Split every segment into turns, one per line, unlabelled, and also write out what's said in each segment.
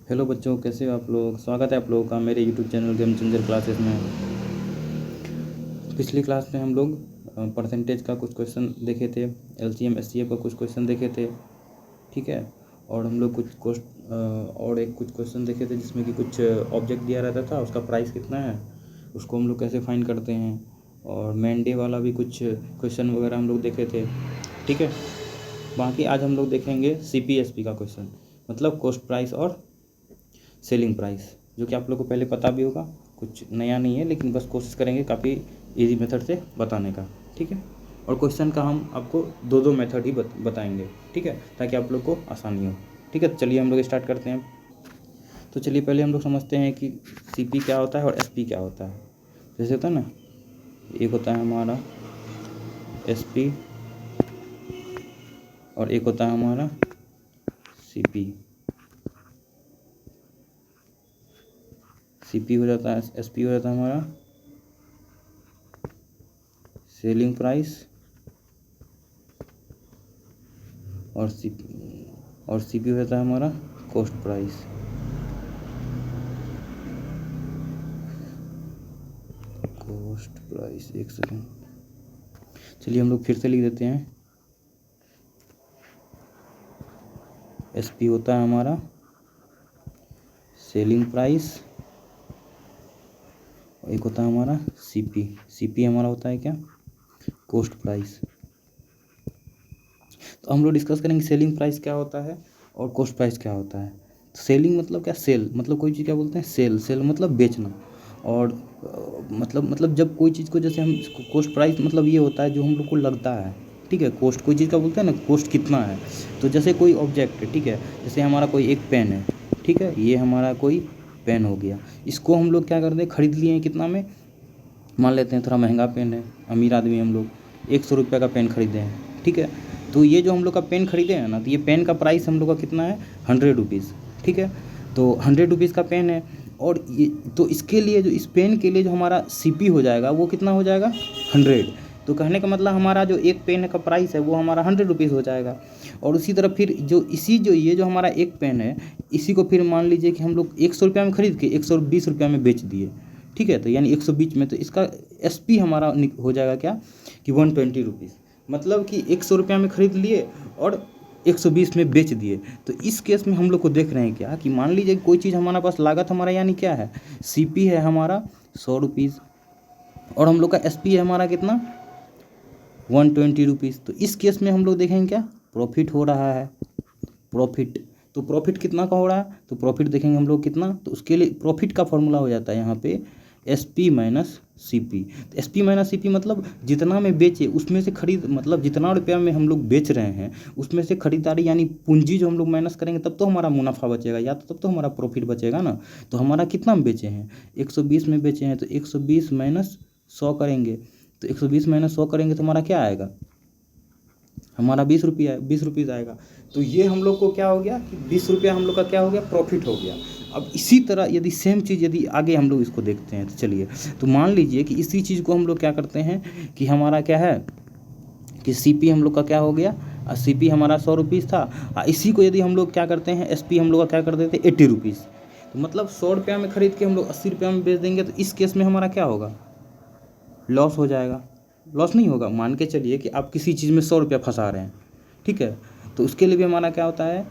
Hello बच्चों, कैसे हो आप लोग। स्वागत है आप लोगों का मेरे YouTube channel game changer classes में। पिछली क्लास में हम लोग परसेंटेज का कुछ क्वेश्चन देखे थे, एलसीएम एससीएफ का कुछ क्वेश्चन देखे थे, ठीक है। और हम लोग कुछ क्वेश्चन देखे थे जिसमें कि कुछ ऑब्जेक्ट दिया रहता था, उसका प्राइस कितना है, उसको हम लोग कैसे फाइंड करते हैं। और मैन डे वाला भी कुछ क्वेश्चन वगैरह हम लोग देखे थे, ठीक है। बाकी आज हम लोग देखेंगे सीपीएसपी का क्वेश्चन, मतलब कॉस्ट प्राइस और सेलिंग प्राइस, जो कि आप लोग को पहले पता भी होगा, कुछ नया नहीं है, लेकिन बस कोशिश करेंगे काफ़ी इजी मेथड से बताने का, ठीक है। और क्वेश्चन का हम आपको दो मेथड ही बताएंगे, ठीक है, ताकि आप लोग को आसानी हो, ठीक है। तो चलिए हम लोग स्टार्ट करते हैं। तो चलिए पहले हम लोग समझते हैं कि सीपी क्या होता है और एसपी क्या होता है। जैसे होता है ना, एक होता है हमारा एसपी और एक होता है हमारा सीपी। सीपी हो जाता है, एसपी हो जाता है हमारा सेलिंग प्राइस और सीपी हो जाता है हमारा कॉस्ट प्राइस। कॉस्ट प्राइस, एक सेकेंड, चलिए हम लोग फिर से लिख देते हैं। एसपी होता है हमारा सेलिंग प्राइस और एक होता है हमारा सीपी। सीपी हमारा होता है क्या, कॉस्ट प्राइस। तो हम लोग डिस्कस करेंगे सेलिंग प्राइस क्या होता है और कॉस्ट प्राइस क्या होता है। सेलिंग मतलब क्या, सेल मतलब कोई चीज़ क्या बोलते हैं, सेल मतलब बेचना। और मतलब जब कोई चीज़ को, जैसे हम कॉस्ट प्राइस मतलब ये होता है जो हम लोग को लगता है, ठीक है। कॉस्ट कोई चीज़ का बोलते हैं ना, कॉस्ट कितना है। तो जैसे कोई ऑब्जेक्ट है, ठीक है, जैसे हमारा कोई एक पेन है, ठीक है, ये हमारा कोई पेन हो गया। इसको हम लोग क्या करते हैं, खरीद लिए हैं कितना में, मान लेते हैं थोड़ा महंगा पेन है, अमीर आदमी हम लोग, 100 रुपये का पेन खरीदे हैं, ठीक है। तो ये जो हम लोग का पेन खरीदे हैं ना, तो ये पेन का प्राइस हम लोग का कितना है, 100 रुपीज़, ठीक है। तो 100 रुपीज़ का पेन है, और ये तो इसके लिए, जो इस पेन के लिए जो हमारा सीपी हो जाएगा वो कितना हो जाएगा, 100। तो कहने का मतलब हमारा जो एक पेन का प्राइस है वो हमारा 100 रुपीज़ हो जाएगा। और उसी तरह फिर ये जो हमारा एक पेन है, इसी को फिर मान लीजिए कि हम लोग 100 रुपये में खरीद के 120 रुपये में बेच दिए, ठीक है। तो यानी 120 में, तो इसका एसपी हमारा हो जाएगा क्या, कि 120 रुपीज़। मतलब कि 100 रुपये में खरीद लिए और 120 में बेच दिए। तो इस केस में हम लोग को देख रहे हैं क्या, कि मान लीजिए कोई चीज़ हमारे पास लागत हमारा यानी क्या है, सीपी है हमारा 100 रुपीज़, और हम लोग का एसपी है हमारा कितना, 120 रुपीज़। तो इस केस में हम लोग देखेंगे क्या, प्रॉफिट हो रहा है, प्रॉफिट। तो प्रॉफिट कितना का हो रहा है, तो प्रॉफिट देखेंगे हम लोग कितना। तो उसके लिए प्रॉफिट का फॉर्मूला हो जाता है यहाँ पे S P minus C P. तो S P minus C P मतलब जितना में बेचे उसमें से खरीद, मतलब जितना रुपया में हम लोग बेच रहे हैं उसमें से खरीदारी यानी पूंजी जो हम लोग माइनस करेंगे, तब तो हमारा मुनाफा बचेगा, या तो तब तो हमारा प्रॉफिट बचेगा ना। तो हमारा कितना में बेचे हैं, 120 में बेचे हैं, तो 120 माइनस 100 करेंगे। तो 120 माइनस 100 करेंगे तो हमारा क्या आएगा, हमारा 20 रुपीज़ आएगा। तो ये हम लोग को क्या हो गया, कि 20 रुपया हम लोग का क्या हो गया, प्रॉफिट हो गया। अब इसी तरह यदि सेम चीज़ यदि आगे हम लोग इसको देखते हैं, तो चलिए, तो मान लीजिए कि इसी चीज़ को हम लोग क्या करते हैं, कि हमारा क्या है, कि सीपी हम लोग का क्या हो गया, सीपी हमारा 100 रुपीज़ था। इसी को यदि हम लोग क्या करते हैं, एसपी हम लोग का क्या कर देते हैं, 80 रुपीज़। तो मतलब 100 रुपया में खरीद के हम लोग 80 रुपया में बेच देंगे, तो इस केस में हमारा क्या होगा, लॉस हो जाएगा। लॉस नहीं होगा, मान के चलिए कि आप किसी चीज़ में 100 रुपया फंसा रहे हैं, ठीक है। तो उसके लिए भी हमारा क्या होता है,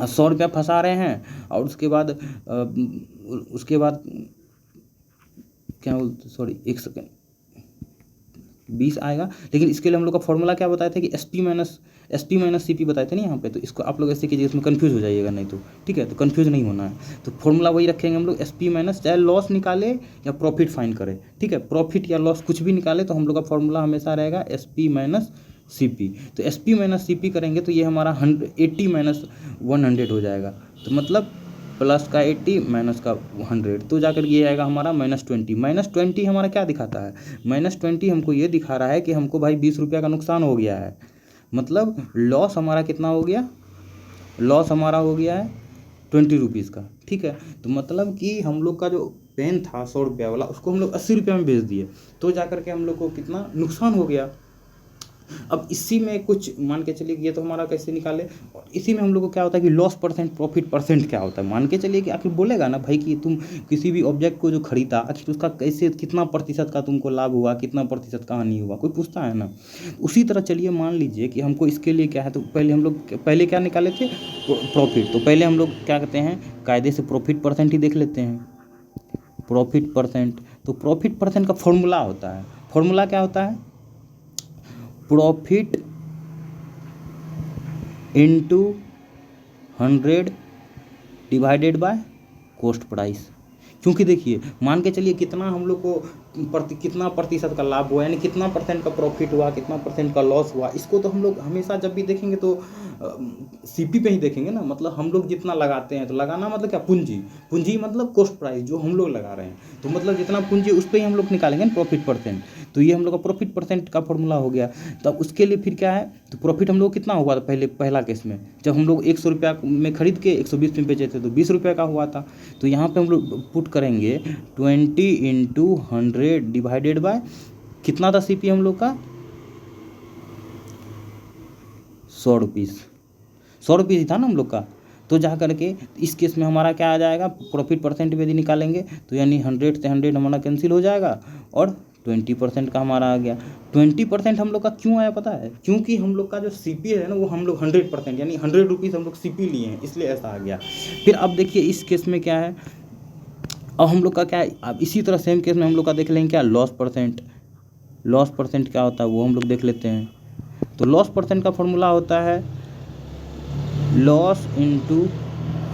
100 रुपया फंसा रहे हैं, और उसके बाद क्या बोलते, सॉरी एक सेकेंड, 20 आएगा। लेकिन इसके लिए हम लोग का फॉर्मूला क्या बताए थे, कि S P minus C P बताए थे ना यहाँ पे। तो इसको आप लोग ऐसे कीजिए, इसमें कन्फ्यूज़ हो जाइएगा नहीं तो, ठीक है। तो कन्फ्यूज़ नहीं होना है, तो फॉर्मूला वही रखेंगे हम लोग, एस पी माइनस, चाहे लॉस निकाले या प्रॉफिट फाइंड करें, ठीक है। प्रॉफिट या लॉस कुछ भी निकाले, तो हम लोग का फॉर्मूला हमेशा रहेगा S P minus C P. तो S P minus C P करेंगे तो ये हमारा 80 माइनस 100 हो जाएगा। तो मतलब प्लस का 80 माइनस का 100, तो जाकर ये आएगा हमारा -20। -20 हमारा क्या दिखाता है, -20 हमको ये दिखा रहा है कि हमको भाई 20 रुपया का नुकसान हो गया है। मतलब लॉस हमारा कितना हो गया, लॉस हमारा हो गया है 20 रुपीज़ का, ठीक है। तो मतलब कि हम लोग का जो पेन था 100 रुपया वाला, उसको हम लोग 80 रुपया में बेच दिए, तो जाकर के हम लोग को कितना नुकसान हो गया। अब इसी में कुछ मान के चलिए कि ये तो हमारा कैसे निकाले, और इसी में हम लोग को क्या होता है कि लॉस परसेंट प्रॉफिट परसेंट क्या होता है। मान के चलिए कि आखिर बोलेगा ना भाई कि तुम किसी भी ऑब्जेक्ट को जो खरीदा आखिर उसका कैसे कितना प्रतिशत का तुमको लाभ हुआ, कितना प्रतिशत का हानि हुआ, कोई पूछता है ना। उसी तरह चलिए मान लीजिए कि हमको इसके लिए क्या है, तो पहले हम लोग पहले क्या निकाले थे, प्रॉफिट। तो पहले हम लोग क्या कहते हैं, कायदे से प्रॉफिट परसेंट ही देख लेते हैं, प्रॉफिट परसेंट। तो प्रॉफिट परसेंट का फॉर्मूला होता है, फॉर्मूला क्या होता है, profit into 100 divided by cost price. क्योंकि देखिए मान के चलिए कितना हम लोग को कितना प्रतिशत का लाभ हुआ, यानी कितना परसेंट का प्रॉफिट हुआ, कितना परसेंट का लॉस हुआ, इसको तो हम लोग हमेशा जब भी देखेंगे तो सीपी पे ही देखेंगे ना। मतलब हम लोग जितना लगाते हैं, तो लगाना मतलब क्या, पूंजी, पूंजी मतलब कॉस्ट प्राइस जो हम लोग लगा रहे हैं, तो मतलब जितना पूंजी उस पर ही हम लोग निकालेंगे ना प्रॉफिट परसेंट। तो ये हम लोग का प्रॉफिट परसेंट का फॉर्मूला हो गया। तो अब उसके लिए फिर क्या है, तो प्रॉफिट हम लोग कितना हुआ था पहला केस में, जब हम लोग 100 रुपया में खरीद के 120 में बेचे थे, तो 20 रुपये का हुआ था। तो यहाँ पे हम लोग पुट करेंगे 20 इंटू 100 डिवाइडेड बाय कितना था सीपी हम लोग का, 100 रुपीज़, 100 रुपीज़ ही था ना हम लोग का। तो जा करके इस केस में हमारा क्या आ जाएगा, प्रॉफिट परसेंट भी यदि निकालेंगे तो यानी 100 से 100 हमारा कैंसिल हो जाएगा, और 20% का हमारा आ गया। 20% हम लोग का क्यों आया पता है, क्योंकि हम लोग का जो सीपी है ना वो हम लोग 100% यानी 100 रुपीज़ हम लोग सीपी लिए हैं, इसलिए ऐसा आ गया। फिर अब देखिए इस केस में क्या है, अब हम लोग का क्या है, अब इसी तरह सेम केस में हम लोग का देख लेंगे क्या, लॉस परसेंट। लॉस परसेंट क्या होता है वो हम लोग देख लेते हैं। तो लॉस परसेंट का फॉर्मूला होता है लॉस इंटू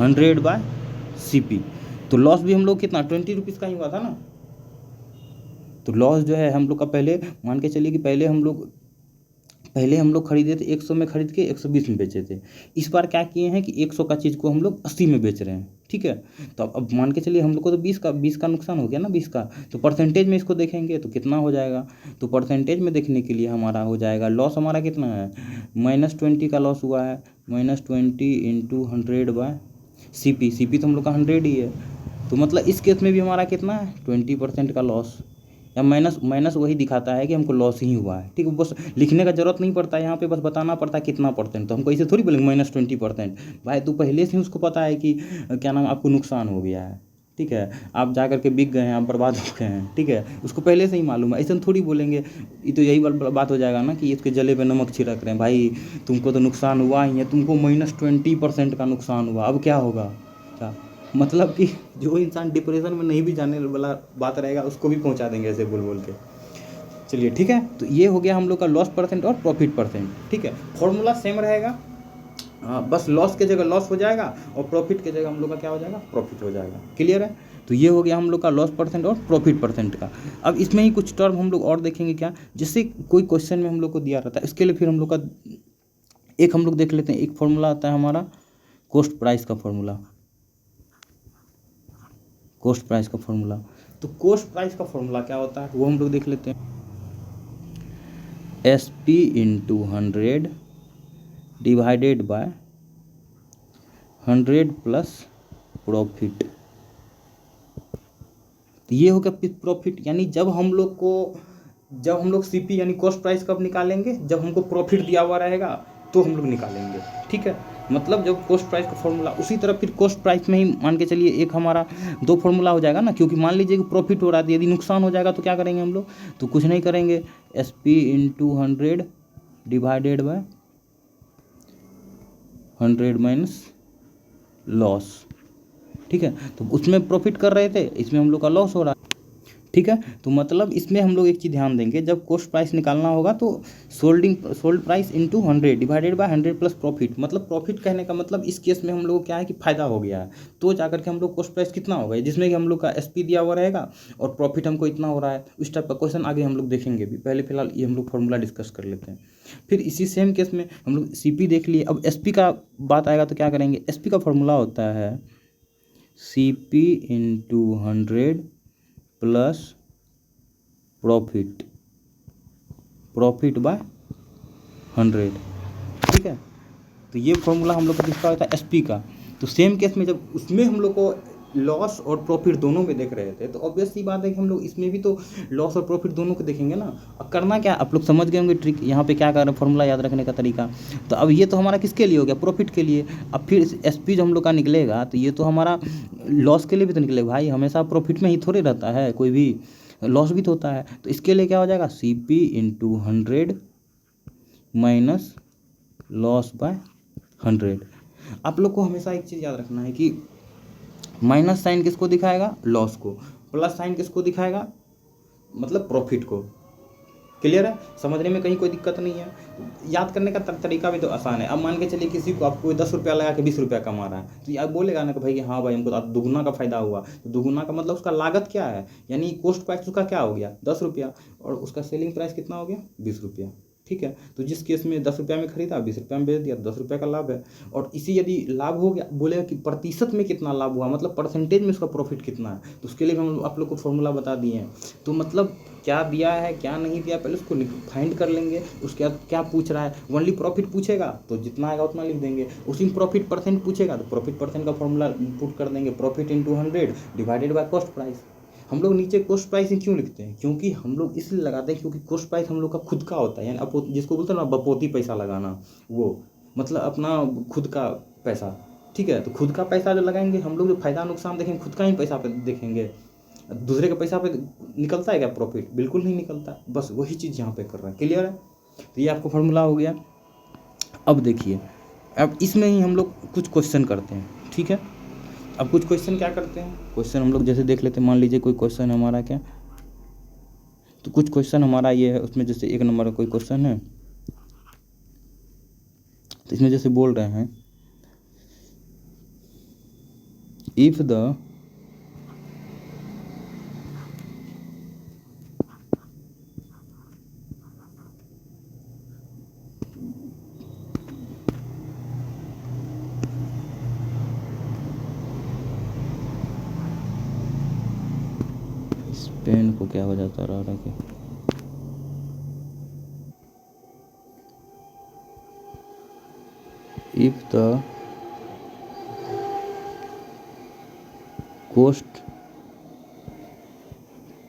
100 बाय सीपी। तो लॉस भी हम लोग कितना 20 रुपीज़ का ही हुआ था ना। तो लॉस जो है हम लोग का पहले मान के चलिए कि पहले हम लोग खरीदे थे 100 में, खरीद के 120 में बेचे थे। इस बार क्या किए हैं कि 100 का चीज़ को हम लोग 80 में बेच रहे हैं, ठीक है। तो अब मान के चलिए हम लोग को तो 20 का नुकसान हो गया ना, 20 का। तो परसेंटेज में इसको देखेंगे तो कितना हो जाएगा, तो परसेंटेज में देखने के लिए हमारा हो जाएगा, लॉस हमारा कितना है, -20 का लॉस हुआ है, -20 इंटू 100 बाय सीपी तो हम लोग का 100 ही है। तो मतलब इस केस में भी हमारा कितना है, 20% का लॉस, या माइनस वही दिखाता है कि हमको लॉस ही हुआ है, ठीक है। बस लिखने का जरूरत नहीं पड़ता, यहाँ पे बस बताना पड़ता है कितना परसेंट। तो हमको ऐसे थोड़ी बोलेंगे -20%, भाई तू पहले से ही उसको पता है कि क्या नाम आपको नुकसान हो गया है, ठीक है, आप जा करके बिक गए हैं, आप बर्बाद हो गए हैं, ठीक है, उसको पहले से ही मालूम है। ऐसे थोड़ी बोलेंगे, ये तो यही बात हो जाएगा ना कि इसके जले पे नमक छिड़क रहे हैं, भाई तुमको तो नुकसान हुआ ही है, तुमको -20% का नुकसान हुआ, अब क्या होगा, क्या मतलब कि जो इंसान डिप्रेशन में नहीं भी जाने वाला बात रहेगा उसको भी पहुंचा देंगे ऐसे बोल बोल के। चलिए ठीक है, तो ये हो गया हम लोग का लॉस परसेंट और प्रॉफिट परसेंट, ठीक है। फॉर्मूला सेम रहेगा, बस लॉस के जगह लॉस हो जाएगा और प्रॉफिट के जगह हम लोग का क्या हो जाएगा, प्रॉफिट हो जाएगा। क्लियर है। तो ये हो गया हम लोग का लॉस परसेंट और प्रॉफिट परसेंट का। अब इसमें ही कुछ टर्म हम लोग और देखेंगे क्या, जिससे कोई क्वेश्चन में हम लोग को दिया रहता है, इसके लिए फिर हम लोग का एक हम लोग देख लेते हैं। एक फॉर्मूला आता है हमारा कॉस्ट प्राइस का फॉर्मूला, कॉस्ट प्राइस का फॉर्मूला। तो कॉस्ट प्राइस का फॉर्मूला क्या होता है वो हम लोग देख लेते हैं, SP into 100 divided by 100 plus profit. तो ये हो गया प्रॉफिट, यानी जब हम लोग सीपी यानी कॉस्ट प्राइस कब निकालेंगे, जब हमको प्रॉफिट दिया हुआ रहेगा तो हम लोग निकालेंगे, ठीक है। मतलब जब कॉस्ट प्राइस का फॉर्मूला, उसी तरह फिर कॉस्ट प्राइस में ही मान के चलिए एक हमारा 2 फॉर्मूला हो जाएगा ना, क्योंकि मान लीजिए कि प्रॉफिट हो रहा है, यदि नुकसान हो जाएगा तो क्या करेंगे हम लोग, तो कुछ नहीं करेंगे, SP into 100 divided by 100 minus loss, ठीक है। तो उसमें प्रॉफिट कर रहे थे, इसमें हम लोग का लॉस हो रहा है, ठीक है। तो मतलब इसमें हम लोग एक चीज़ ध्यान देंगे, जब कॉस्ट प्राइस निकालना होगा तो sold price into 100 divided by 100 plus profit. मतलब प्रॉफिट कहने का मतलब इस केस में हम लोग को क्या है कि फ़ायदा हो गया है, तो जाकर के हम लोग कॉस्ट प्राइस कितना होगा, जिसमें कि हम लोग का SP दिया हुआ रहेगा और प्रॉफिट हमको इतना हो रहा है। इस टाइप का क्वेश्चन आगे हम लोग देखेंगे भी, पहले फिलहाल ये हम लोग फॉर्मूला डिस्कस कर लेते हैं। फिर इसी सेम केस में हम लोग CP देख लिए, अब SP का बात आएगा तो क्या करेंगे, SP का फॉर्मूला होता है CP into 100 plus profit by 100, ठीक है। तो ये फॉर्मूला हम लोग का किसका होता है, SP का। तो सेम केस में जब उसमें हम लोग को लॉस और प्रॉफिट दोनों में देख रहे थे, तो ऑब्वियस सी बात है कि हम लोग इसमें भी तो लॉस और प्रॉफिट दोनों को देखेंगे ना। अब करना क्या, आप लोग समझ गए होंगे ट्रिक यहाँ पे क्या कर रहे हैं, फॉर्मूला याद रखने का तरीका। तो अब ये तो हमारा किसके लिए हो गया, प्रॉफिट के लिए। अब फिर एसपी जो हम लोग का निकलेगा तो ये तो हमारा लॉस के लिए भी तो निकलेगा भाई, हमेशा प्रॉफिट में ही थोड़े रहता है, कोई भी लॉस भी तो होता है। तो इसके लिए क्या हो जाएगा, CP into 100 minus loss by 100। आप लोग को हमेशा एक चीज़ याद रखना है कि माइनस साइन किसको दिखाएगा, लॉस को, प्लस साइन किसको दिखाएगा, मतलब प्रॉफिट को। क्लियर है, समझने में कहीं कोई दिक्कत नहीं है। याद करने का तरीका भी तो आसान है। अब मान के चलिए किसी को आपको 10 रुपया लगा के 20 रुपया कमा रहा है, तो ये आप बोलेगा ना कि भाई हाँ भाई हमको तो दुगुना का फायदा हुआ। तो दुगुना का मतलब उसका लागत क्या है, यानी कॉस्ट प्राइस उसका क्या हो गया, 10 रुपया, और उसका सेलिंग प्राइस कितना हो गया, 20 रुपया। ठीक है, तो जिस केस में 10 रुपया में खरीदा 20 रुपया में बेच दिया, 10 रुपये का लाभ है। और इसी यदि लाभ हो गया, बोलेगा कि प्रतिशत में कितना लाभ हुआ, मतलब परसेंटेज में उसका प्रॉफिट कितना है, तो उसके लिए हम आप लोग को फॉर्मूला बता दिए हैं। तो मतलब क्या दिया है क्या नहीं दिया पहले उसको फाइंड कर लेंगे, उसके बाद क्या पूछ रहा है, ओनली प्रॉफिट पूछेगा तो जितना आएगा उतना लिख देंगे, उसी में प्रॉफिट परसेंट पूछेगा तो प्रॉफिट परसेंट का फॉर्मूला पुट कर देंगे, profit into 100 divided by cost price. हम लोग नीचे कॉस्ट प्राइस ही क्यों लिखते हैं, क्योंकि हम लोग इसलिए लगाते हैं क्योंकि कॉस्ट प्राइस हम लोग का खुद का होता है, यानी जिसको बोलते हैं ना बपोती पैसा लगाना, वो मतलब अपना खुद का पैसा। ठीक है, तो खुद का पैसा जो लगाएंगे हम लोग, जो फायदा नुकसान देखेंगे खुद का ही पैसा पे देखेंगे, दूसरे के पैसा पे निकलता है क्या प्रॉफिट, बिल्कुल नहीं निकलता। बस वही चीज़ यहाँ पे कर रहा है। क्लियर है, तो ये आपको फॉर्मूला हो गया। अब देखिए, अब इसमें ही हम लोग कुछ क्वेश्चन करते हैं। ठीक है, अब कुछ क्वेश्चन क्या करते हैं, क्वेश्चन हम लोग जैसे देख लेते हैं। मान लीजिए कोई क्वेश्चन हमारा क्या, तो कुछ क्वेश्चन हमारा ये है, उसमें जैसे 1 नंबर का कोई क्वेश्चन है, तो इसमें जैसे बोल रहे हैं इफ द पेन को क्या हो जाता रहा कि if the cost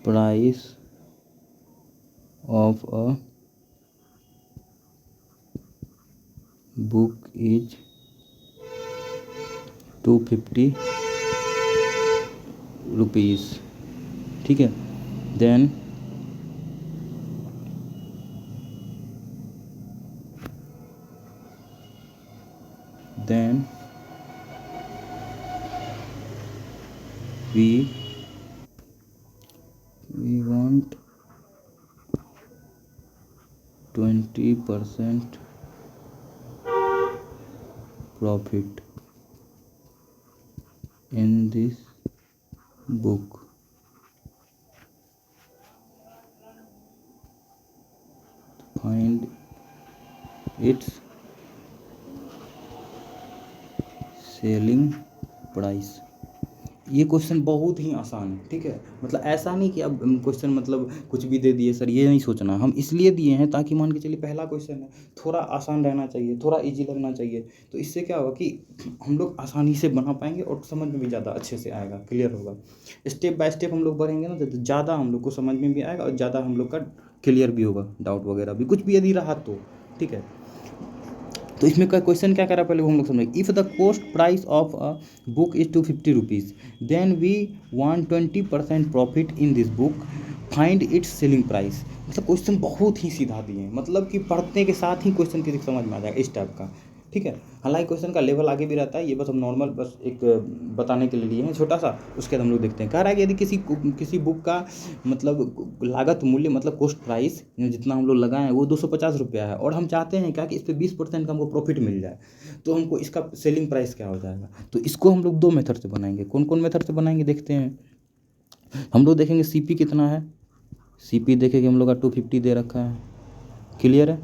price of a book is 250 rupees, ठीक है, then we want 20% profit in this book. Find its selling price। ये क्वेश्चन बहुत ही आसान है। ठीक है, मतलब ऐसा नहीं कि अब क्वेश्चन मतलब कुछ भी दे दिए सर, ये नहीं सोचना। हम इसलिए दिए हैं ताकि मान के चलिए पहला क्वेश्चन है, थोड़ा आसान रहना चाहिए, थोड़ा इजी लगना चाहिए। तो इससे क्या होगा कि हम लोग आसानी से बना पाएंगे और समझ में भी ज़्यादा अच्छे से आएगा, क्लियर होगा। स्टेप बाय स्टेप हम लोग बढ़ेंगे ना, तो ज़्यादा हम लोग को समझ में भी आएगा और ज़्यादा हम लोग का क्लियर भी होगा, डाउट वगैरह भी कुछ भी यदि रहा तो। ठीक है, तो इसमें का क्वेश्चन क्या करा पहले वो हम लोग समझेंगे। If the cost price of a book is 250 rupees then we want 20% profit in this book, find its selling price. मतलब क्वेश्चन बहुत ही सीधा दिए हैं, मतलब कि पढ़ने के साथ ही क्वेश्चन की समझ में आ जाएगा इस टाइप का। ठीक है, हालांकि क्वेश्चन का लेवल आगे भी रहता है, ये बस हम नॉर्मल बस एक बताने के लिए लिए हैं छोटा सा। उसके बाद हम लोग देखते हैं, कह रहा है कि यदि किसी बुक का मतलब लागत मूल्य मतलब कॉस्ट प्राइस जितना हम लोग लगाए हैं वो 250 रुपया है, और हम चाहते हैं क्या कि इस पर 20% का हमको प्रॉफिट मिल जाए, तो हमको इसका सेलिंग प्राइस क्या हो जाएगा। तो इसको हम लोग 2 मेथड से बनाएंगे। कौन कौन मेथड से बनाएंगे देखते हैं। हम लोग देखेंगे CP कितना है, CP देखेंगे हम लोग का 250 दे रखा है, क्लियर है,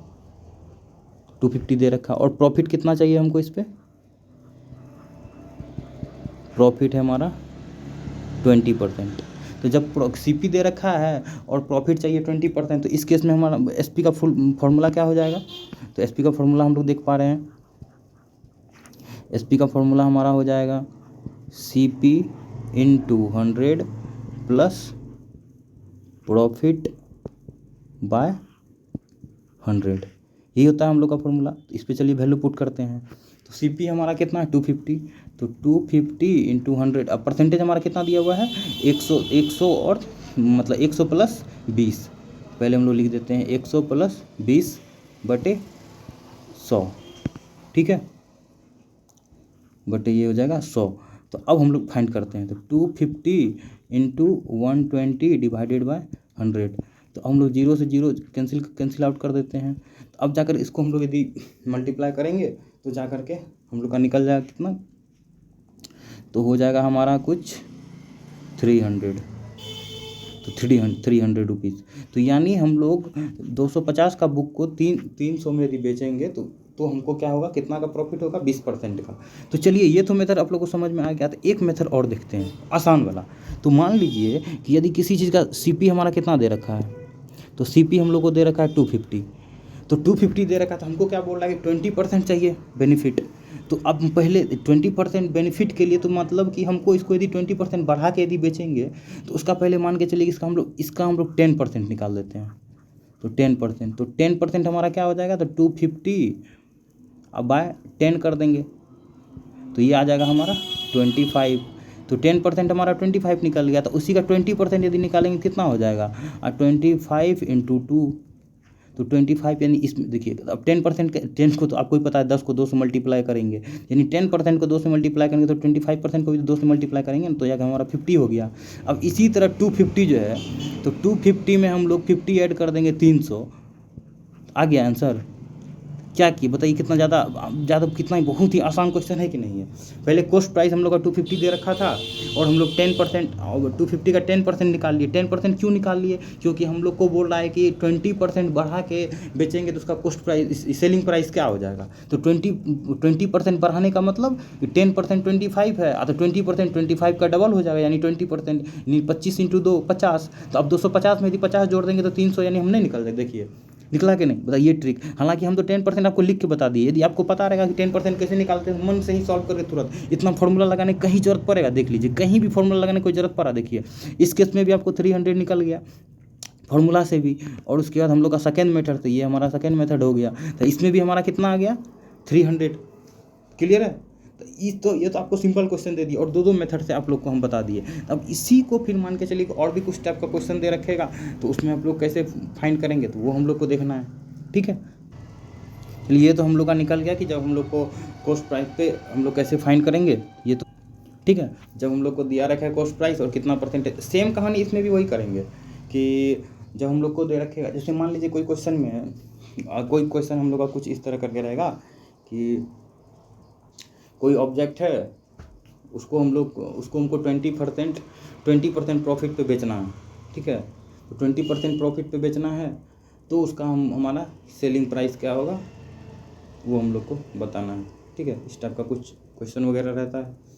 250 दे रखा है। और प्रॉफिट कितना चाहिए हमको, इस पर प्रॉफिट है हमारा 20%। तो जब CP दे रखा है और प्रॉफिट चाहिए 20%, तो इस केस में हमारा SP का फुल फॉर्मूला क्या हो जाएगा। तो SP का फॉर्मूला हम लोग देख पा रहे हैं, SP का फॉर्मूला हमारा हो जाएगा CP into 100 plus profit by 100, यही होता है हम लोग का फॉर्मूला। तो इस पर चलिए वैल्यू पुट करते हैं। तो सी पी हमारा कितना है 250, तो 250 इंटू 100, अब परसेंटेज हमारा कितना दिया हुआ है 100 और मतलब 100 प्लस 20, पहले हम लोग लिख देते हैं 100 प्लस 20 बटे 100, ठीक है, बटे ये हो जाएगा 100। तो अब हम लोग फाइंड करते हैं, तो 250 इंटू 120 डिवाइडेड बाय 100, तो हम लोग जीरो से जीरो कैंसिल आउट कर देते हैं। तो अब जाकर इसको हम लोग यदि मल्टीप्लाई करेंगे तो जा कर के हम लोग का निकल जाएगा कितना, तो हो जाएगा हमारा कुछ 300, तो 300 रुपीज़। तो यानी हम लोग 250 का बुक को 300 में यदि बेचेंगे तो हमको क्या होगा, कितना का प्रॉफिट होगा 20% का। तो चलिए ये तो मेथड आप लोग को समझ में आ गया। तो एक मेथड और देखते हैं आसान वाला। तो मान लीजिए कि यदि किसी चीज़ का सीपी हमारा कितना दे रखा है, तो सीपी हम लोग को दे रखा है 250, तो 250 दे रखा था, हमको क्या बोल रहा है कि 20% चाहिए बेनिफिट। तो अब पहले 20% बेनिफिट के लिए तो मतलब कि हमको इसको यदि 20% बढ़ा के यदि बेचेंगे तो उसका पहले मान के चलिए इसका हम लोग 10% निकाल देते हैं। तो 10%, तो 10% हमारा क्या हो जाएगा, तो 250 अब बाय 10 कर देंगे तो ये आ जाएगा हमारा 25। तो 10% हमारा 25 निकल गया। तो उसी का 20% यदि निकालेंगे कितना हो जाएगा, 25 इंटू 2, तो 25 यानी इसमें देखिए अब 10% 10 को तो आपको ही पता है 10 को 2 से मल्टीप्लाई करेंगे, यानी 10% को 2 से मल्टीप्लाई करेंगे तो 25% को भी 2 से मल्टीप्लाई करेंगे ना, तो यह हमारा 50 हो गया। अब इसी तरह 250 जो है, तो 250 में हम लोग 50 ऐड कर देंगे 300, आ गया आंसर। क्या किए बताइए, कितना ज़्यादा कितना ही बहुत ही आसान क्वेश्चन है कि नहीं है। पहले कॉस्ट प्राइस हम लोग का 250 दे रखा था और हम लोग 10% 250 का 10% निकाल लिए। 10% क्यों निकाल लिए, क्योंकि हम लोग को बोल रहा है कि 20% बढ़ा के बेचेंगे तो उसका कॉस्ट प्राइस सेलिंग प्राइस क्या हो जाएगा। तो 20% बढ़ाने का मतलब 10% 25 है, तो 20% 25 का डबल हो जाएगा, यानी 20% यानी 25 इंटू 2 50। तो अब 250 में यदि 50 जोड़ देंगे तो 300, यानी हम नहीं निकल जाए। देखिए निकला कि नहीं, बताइए ये ट्रिक। हालांकि हम तो 10% आपको लिख के बता दिए, यदि आपको पता रहेगा कि 10% कैसे निकालते हैं, मन से ही सॉल्व करके तुरंत, इतना फॉर्मूला लगाने की कहीं जरूरत पड़ेगा, देख लीजिए कहीं भी फॉर्मूला लगाने की कोई जरूरत पड़ा, देखिए इस केस में भी आपको 300 निकल गया फॉर्मूला से भी। और उसके बाद हम लोग का सेकेंड मेथड, तो ये हमारा सेकेंड मेथड हो गया, तो इसमें भी हमारा कितना आ गया 300। क्लियर है। तो ये तो आपको सिंपल क्वेश्चन दे दिए और दो मेथड से आप लोग को हम बता दिए। अब इसी को फिर मान के चलिए और भी कुछ टाइप का क्वेश्चन दे रखेगा तो उसमें आप लोग कैसे फाइंड करेंगे, तो वो हम लोग को देखना है, ठीक है। चलिए ये तो हम लोग का निकल गया कि जब हम लोग को कॉस्ट प्राइस पे हम लोग कैसे फाइंड करेंगे, ये तो ठीक है। जब हम लोग को दिया रखा है कॉस्ट प्राइस और कितना परसेंटेज, सेम कहानी इसमें भी वही करेंगे कि जब हम लोग को दे रखेगा, जैसे मान लीजिए कोई क्वेश्चन में कोई क्वेश्चन हम लोग का कुछ इस तरह करके रहेगा कि कोई ऑब्जेक्ट है, उसको हमको 20% प्रॉफिट पे बेचना है, ठीक है। तो 20% प्रॉफिट पे बेचना है तो उसका हमारा सेलिंग प्राइस क्या होगा वो हम लोग को बताना है, ठीक है। इस टाइप का कुछ क्वेश्चन वगैरह रहता है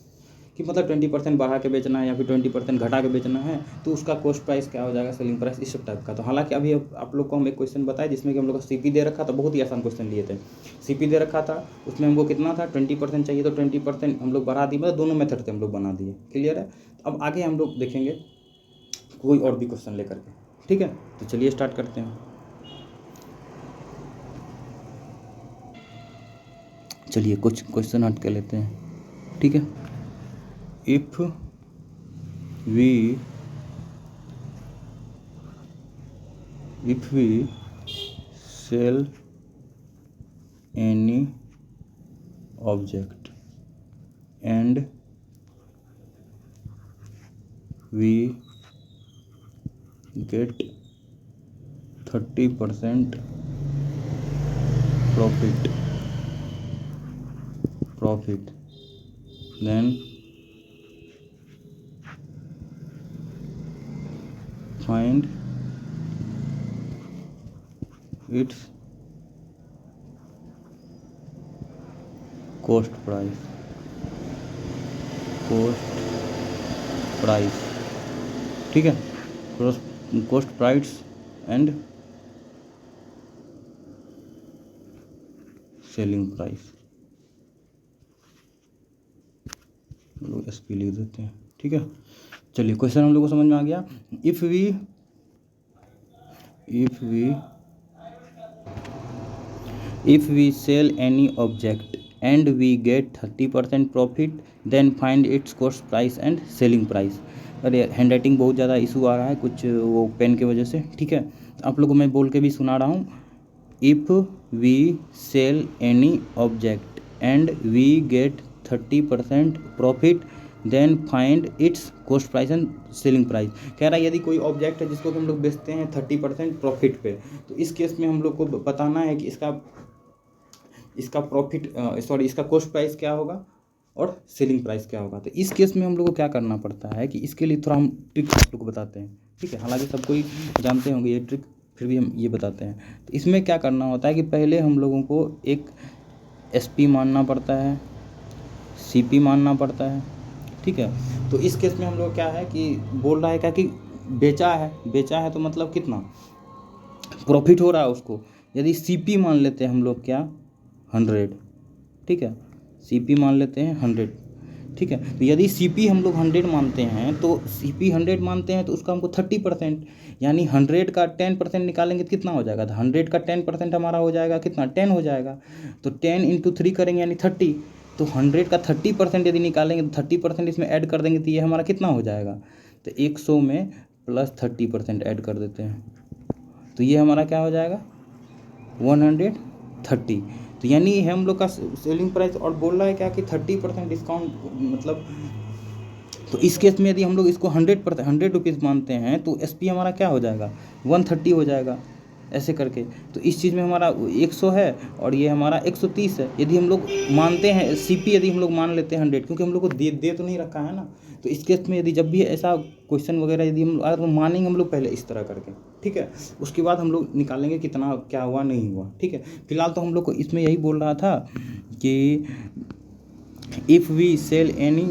कि मतलब 20% बढ़ा के बेचना है या फिर 20% घटा के बेचना है तो उसका कॉस्ट प्राइस क्या हो जाएगा, सेलिंग प्राइस, इस सब टाइप का। तो हालांकि अभी आप लोग को हम एक क्वेश्चन बताए जिसमें कि हम लोग का सीपी दे रखा था, बहुत ही आसान क्वेश्चन लिए थे। सीपी दे रखा था, उसमें हमको कितना था 20% चाहिए, तो 20% हम लोग बढ़ा दिए, मतलब दोनों मेथड से हम लोग बना दिए। क्लियर है। अब आगे हम लोग देखेंगे कोई और भी क्वेश्चन लेकर के, ठीक है। तो चलिए स्टार्ट करते हैं। चलिए कुछ क्वेश्चन हट के लेते हैं, ठीक है। If we sell any object and we get 30% profit, then find its cost price, ठीक है। cost price and selling price, लोग एस पी लिख देते हैं। ठीक है, चलिए क्वेश्चन हम लोग को समझ में आ गया। If we sell any object and we get 30% profit then find its cost price and selling price. अरे हैंड राइटिंग बहुत ज़्यादा इशू आ रहा है कुछ वो पेन की वजह से, ठीक है, आप लोगों को मैं बोल के भी सुना रहा हूँ। If we sell any object and we get 30% profit then find its cost price and selling price. कह रहा है यदि कोई ऑब्जेक्ट है जिसको हम लोग बेचते हैं 30% प्रॉफिट पे, तो इस केस में हम लोग को बताना है कि इसका प्रॉफिट इसका कॉस्ट प्राइस क्या होगा और सेलिंग प्राइस क्या होगा। तो इस केस में हम लोग को क्या करना पड़ता है कि इसके लिए थोड़ा हम ट्रिक आप लोग को बताते हैं, ठीक है, हालांकि सब कोई जानते होंगे ये ट्रिक, फिर भी हम ये बताते हैं। तो इसमें क्या करना होता है कि पहले हम लोगों को एक SP मानना पड़ता है, CP मानना पड़ता है, ठीक है। तो इस केस में हम लोग क्या है कि बोल रहा है क्या कि बेचा है तो मतलब कितना प्रॉफिट हो रहा है उसको। यदि CP मान लेते हैं हम लोग क्या 100, ठीक है, CP मान लेते हैं 100, ठीक है। तो यदि CP हम लोग 100 मानते हैं तो CP 100 मानते हैं तो उसका हमको 30% यानी 100 का 10% निकालेंगे तो कितना हो जाएगा। तो 100 का 10% हमारा हो जाएगा कितना 10 हो जाएगा। तो 10 × 3 करेंगे यानी 30। तो 100 का 30% यदि निकालेंगे तो 30% इसमें ऐड कर देंगे तो ये हमारा कितना हो जाएगा। तो 100 में प्लस 30% ऐड कर देते हैं तो ये हमारा क्या हो जाएगा 130। तो यानी हम लोग का सेलिंग प्राइस और बोल रहा है क्या कि 30% डिस्काउंट मतलब। तो इस केस में यदि हम लोग इसको 100 रुपीज़ मानते हैं तो SP हमारा क्या हो जाएगा 130 हो जाएगा ऐसे करके। तो इस चीज़ में हमारा 100 है और ये हमारा 130 है। यदि हम लोग मानते हैं CP यदि हम लोग मान लेते हैं 100 क्योंकि हम लोग को दे तो नहीं रखा है ना। तो इस केस में यदि जब भी ऐसा क्वेश्चन वगैरह यदि हम अगर मानेंगे हम लोग पहले इस तरह करके, ठीक है, उसके बाद हम लोग निकालेंगे कितना क्या हुआ नहीं हुआ, ठीक है। फिलहाल तो हम लोग को इसमें यही बोल रहा था कि if we sell any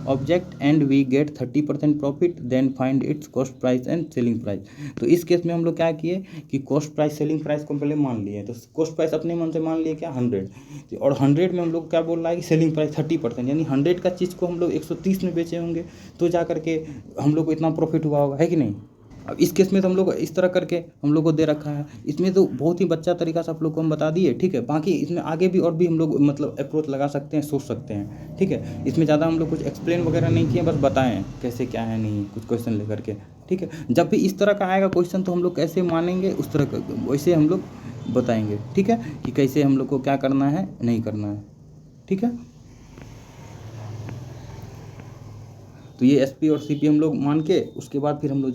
object and we get 30% profit then find its cost price and selling price. तो इस केस में हम लोग क्या किए कि कॉस्ट प्राइस सेलिंग प्राइस को पहले मान लिए। तो कॉस्ट प्राइस अपने मन से मान लिए क्या 100 और 100 में हम लोग क्या बोल रहा है कि सेलिंग प्राइस 30% यानी 100 का चीज़ को हम लोग 130 में बेचे होंगे तो जा करके हम लोग को इतना प्रॉफिट हुआ होगा, है कि नहीं। अब इस केस में तो हम लोग इस तरह करके हम लोग को दे रखा है। इसमें तो बहुत ही बच्चा तरीका से आप लोग को हम बता दिए, ठीक है। बाकी इसमें आगे भी और भी हम लोग मतलब अप्रोच लगा सकते हैं, सोच सकते हैं, ठीक है। इसमें ज़्यादा हम लोग कुछ एक्सप्लेन वगैरह नहीं किए, बस बताएं कैसे क्या है नहीं कुछ क्वेश्चन लेकर के, ठीक है। जब भी इस तरह का आएगा क्वेश्चन तो हम लोग कैसे मानेंगे उस तरह का वैसे हम लोग बताएंगे, ठीक है, कि कैसे हम लोग को क्या करना है नहीं करना है, ठीक है। तो ये SP और CP हम लोग मान के उसके बाद फिर हम लोग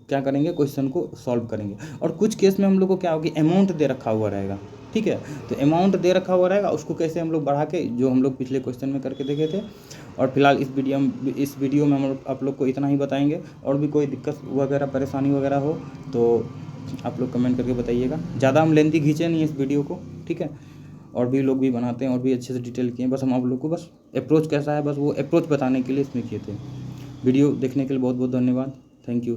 क्या करेंगे क्वेश्चन को सॉल्व करेंगे। और कुछ केस में हम लोग को क्या होगी अमाउंट दे रखा हुआ रहेगा, ठीक है। तो अमाउंट दे रखा हुआ रहेगा उसको कैसे हम लोग बढ़ा के जो हम लोग पिछले क्वेश्चन में करके देखे थे। और फिलहाल इस वीडियो में हम आप लोग को इतना ही बताएंगे। और भी कोई दिक्कत वगैरह परेशानी वगैरह हो तो आप लोग कमेंट करके बताइएगा। ज़्यादा हम लेंथी खींचे नहीं इस वीडियो को, ठीक है। और भी लोग भी बनाते हैं और भी अच्छे से डिटेल किए, बस हम आप लोग को बस अप्रोच कैसा है बस वो अप्रोच बताने के लिए इसमें किए थे। वीडियो देखने के लिए बहुत बहुत धन्यवाद, थैंक यू।